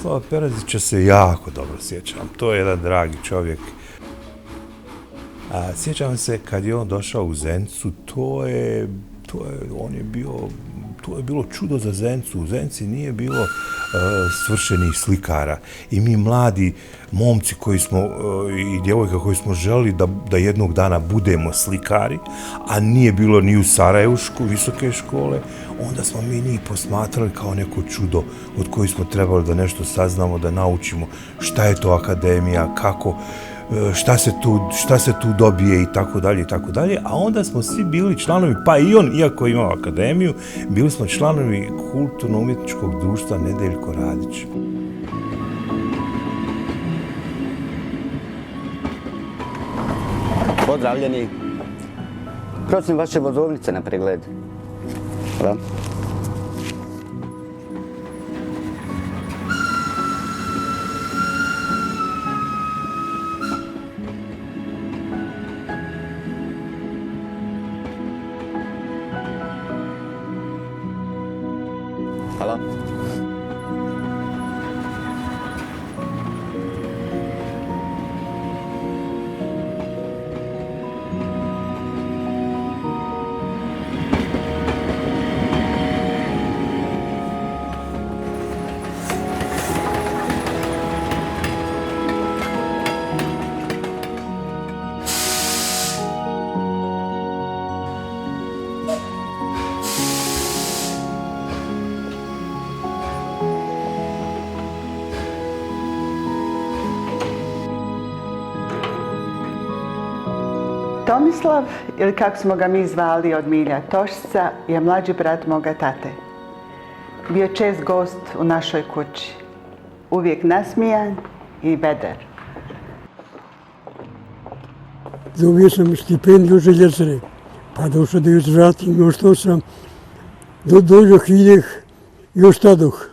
Tomislava Perazića se jako dobro sjećam. To je jedan dragi čovjek. Sjećam se kad je on došao u Zenicu, to je bilo čudo za Zenicu. U Zenici nije bilo svršenih slikara i mi mladi momci koji smo i djevojka koji smo želeli da jednog dana budemo slikari, a nije bilo ni u Sarajevu visoke škole, onda smo mi njih posmatrali kao neko čudo od kojih smo trebali da nešto saznamo, da naučimo šta je to akademija, kako, šta se tu dobije i tako dalje, a onda smo svi bili članovi, pa i on, iako imao akademiju, bili smo članovi kulturno-umjetničkog društva Nedeljko Radić. Pozdravljeni. Prosim vaše vozovnice na pregled. Hvala. Hvala. Tomislav, ili kako smo ga mi zvali od Milja Tošca, je mlađi brat moga tate. Bio čest gost u našoj kući. Uvijek nasmijan i vedar. Dobio sam stipendiju željezare, pa došao da ju zvratim, još to sam, dođoh, vidjeh i ostadoh.